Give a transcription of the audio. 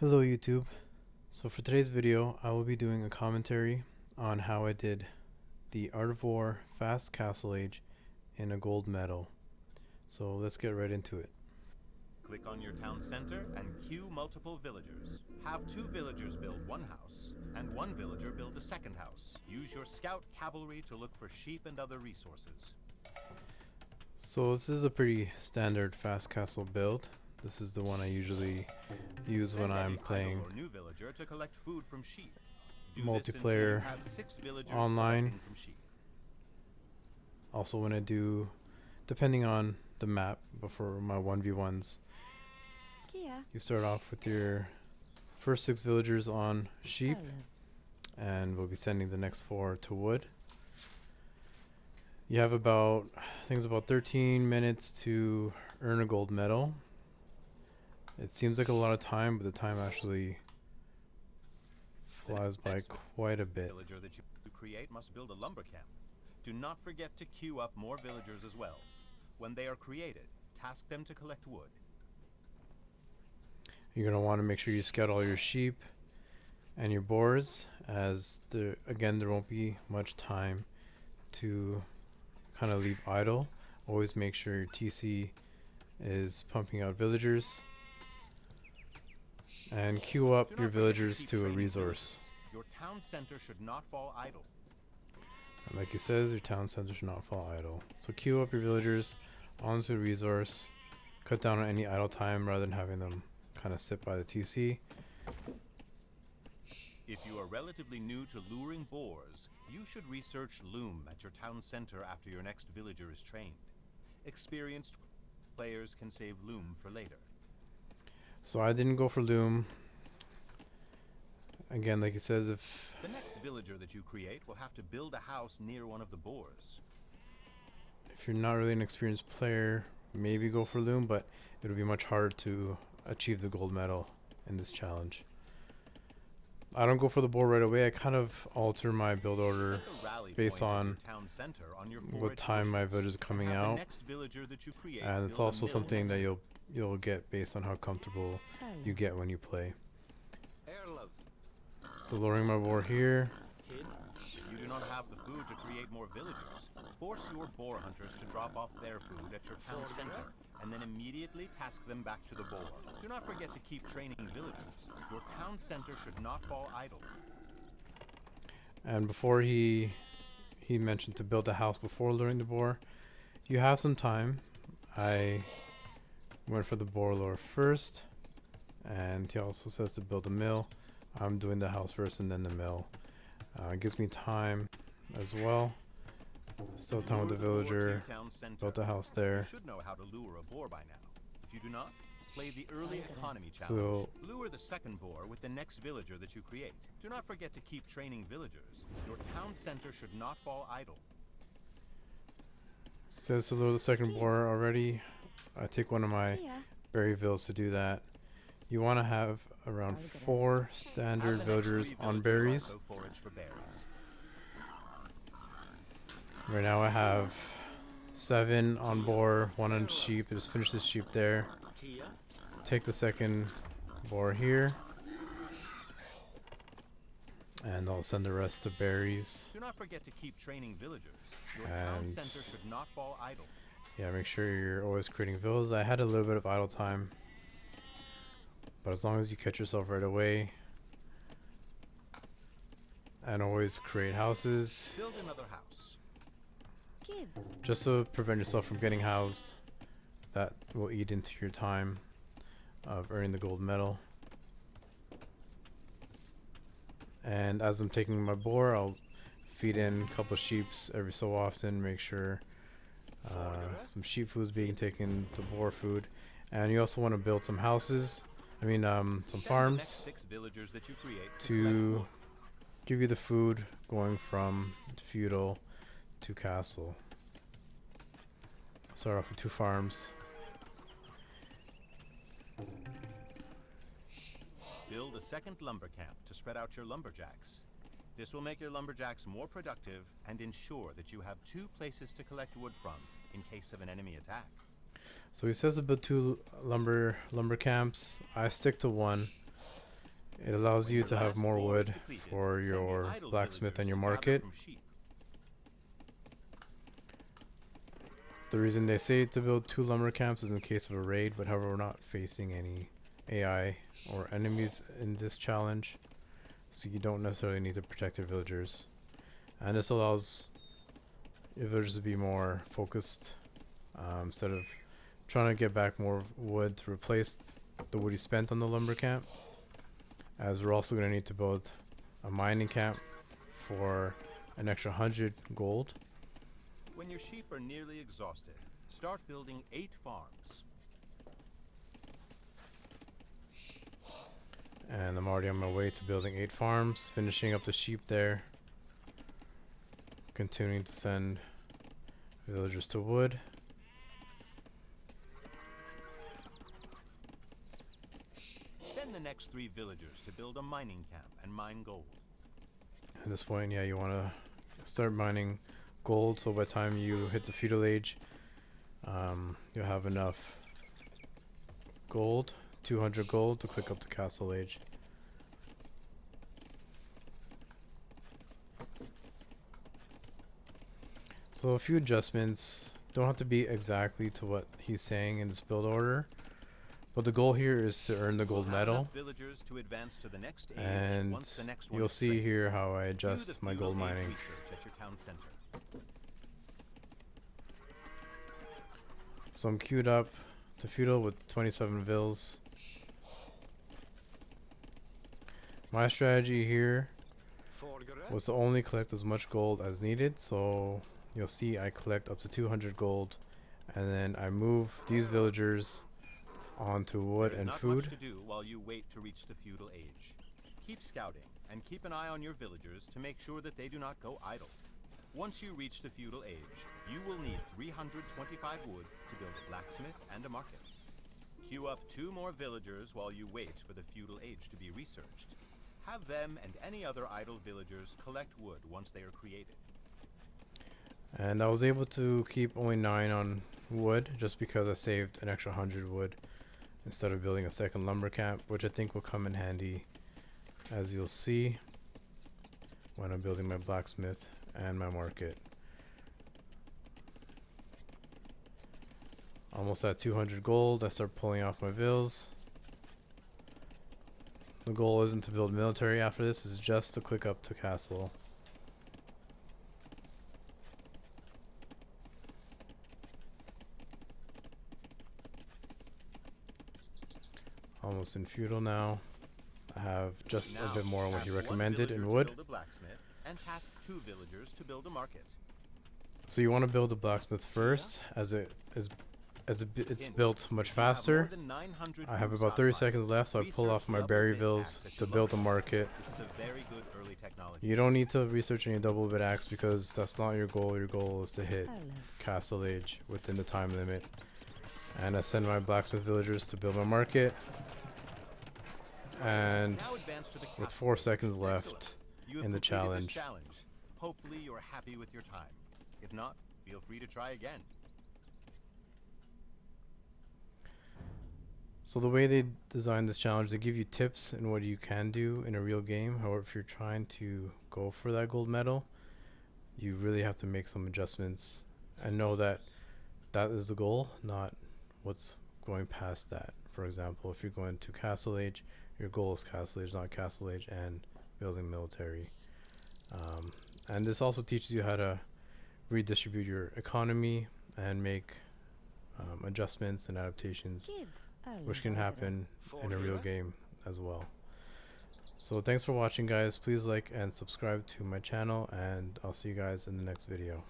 Hello YouTube. So for today's video, I will be doing a commentary on how I did the Art of War Fast Castle Age in a gold medal. So let's get right into it. Click on your town center and queue multiple villagers. Have 2 villagers build one house, and 1 villager build a second house. Use your scout cavalry to look for sheep and other resources. So this is a pretty standard fast castle build. This is the one I usually use when I'm playing or new villager to collect food from sheep. multiplayer online. Also when I do, depending on the map, but for my 1v1s, you start off with your first 6 villagers on sheep, and we'll be sending the next 4 to wood. You have about, I think it's about 13 minutes to earn a gold medal. It seems like a lot of time, but the time actually flies by quite a bit. The villager that you create must build a lumber camp. Do not forget to queue up more villagers as well. When they are created, task them to collect wood. You're going to want to make sure you scout all your sheep and your boars, as there won't be much time to kind of leave idle. Always make sure your TC is pumping out villagers, and queue up your villagers to a resource. Your town center should not fall idle. And like he says, your town center should not fall idle. So queue up your villagers onto a resource. Cut down on any idle time rather than having them kind of sit by the TC. If you are relatively new to luring boars, you should research loom at your town center after your next villager is trained. Experienced players can save loom for later. So I didn't go for loom. Again, like he says, if the next villager that you create will have to build a house near one of the boars. If you're not really an experienced player, maybe go for loom, but it'll be much harder to achieve the gold medal in this challenge. I don't go for the boar right away. I kind of alter my build order based on what time my villagers are coming out, and it's also something that you'll get based on how comfortable you get when you play. So lowering my boar here. If you do not have the food to create more villagers, force your boar hunters to drop off their food at your town center, and then immediately task them back to the boar. Do not forget to keep training villagers. Your town center should not fall idle. And before he mentioned to build a house before luring the boar. You have some time. I went for the boar lure first, and he also says to build a mill. I'm doing the house first and then the mill. It gives me time as well. Still time with the villager. Built a house there. You should know how to lure a boar by now. If you do not, play the early economy challenge. So, lure the second boar with the next villager that you create. Do not forget to keep training villagers. Your town center should not fall idle. Says to lure the second boar already. I take one of my berry villas to do that. You want to have around 4 standard villagers on berries. Right now I have 7 on boar, 1 on sheep. I just finished this sheep there. Take the second boar here, and I'll send the rest to berries. Do not forget to keep training villagers. Your town center should not fall idle. Yeah, make sure you're always creating villas. I had a little bit of idle time, but as long as you catch yourself right away and always create houses, build another house. Just to prevent yourself from getting housed. That will eat into your time of earning the gold medal. And as I'm taking my boar, I'll feed in a couple of sheeps every so often. Make sure some sheep food is being taken to boar food. And you also want to build some houses. Some farms to give you the food going from feudal to castle. Start off with 2 farms. Build a second lumber camp to spread out your lumberjacks. This will make your lumberjacks more productive and ensure that you have 2 places to collect wood from in case of an enemy attack. So he says about 2 lumber camps. I stick to 1. It allows When you your to have last more boar is wood depleted, for send the your idle blacksmith and villagers your to gather market. from sheep. The reason they say to build 2 lumber camps is in case of a raid, but however, we're not facing any AI or enemies in this challenge, so you don't necessarily need to protect your villagers. And this allows your villagers to be more focused, instead of trying to get back more wood to replace the wood you spent on the lumber camp, as we're also going to need to build a mining camp for an extra 100 gold. When your sheep are nearly exhausted, start building 8 farms. And I'm already on my way to building 8 farms, finishing up the sheep there, continuing to send villagers to wood. Send the next 3 villagers to build a mining camp and mine gold. At this point, yeah, you want to start mining gold, so by the time you hit the feudal age, you'll have enough gold, 200 gold, to click up to castle age. So a few adjustments, don't have to be exactly to what he's saying in this build order, but the goal here is to earn the gold We'll have medal. enough villagers to advance to the next age And once the next one you'll is see trained. here how I Do the adjust my feudal gold age mining. research at your town center. So I'm queued up to feudal with 27 vills. My strategy here was to only collect as much gold as needed, so you'll see I collect up to 200 gold, and then I move these villagers onto wood There's and not food. much to do while you wait to reach the feudal age. Keep scouting and keep an eye on your villagers to make sure that they do not go idle. Once you reach the feudal age, you will need 325 wood to build a blacksmith and a market. Queue up 2 more villagers while you wait for the feudal age to be researched. Have them and any other idle villagers collect wood once they are created. And I was able to keep only 9 on wood just because I saved an extra 100 wood instead of building a second lumber camp, which I think will come in handy, as you'll see, when I'm building my blacksmith and my market. Almost at 200 gold, I start pulling off my vills. The goal isn't to build military after this, it's just to click up to castle. Almost in feudal now. I have just a Now, bit more on what task he 1 recommended villager in to wood. build a blacksmith, and task 2 villagers to build a market. So you want to build a blacksmith first, as it's Hint, built much if you have faster. more than 900 I have food about 30 stockpiled, seconds left, so I pull off my research berry double bit vills axe at to your build a location. market. This is a very good early technology. You don't need to research any double bit axe because that's not your goal. Your goal is to hit castle age within the time limit. And I send my blacksmith villagers to build my market. And Now advance to the with castle. 4 seconds Excellent. left You have in the completed this challenge, challenge. Hopefully you're happy with your time. If not, feel free to try again. so the way they designed this challenge, they give you tips in what you can do in a real game. However, if you're trying to go for that gold medal, you really have to make some adjustments and know that that is the goal, not what's going past that. For example, if you're going to castle age, your goal is castle age, not castle age and building military. And this also teaches you how to redistribute your economy and make adjustments and adaptations, which can happen in a real game as well. So thanks for watching, guys. Please like and subscribe to my channel, and I'll see you guys in the next video.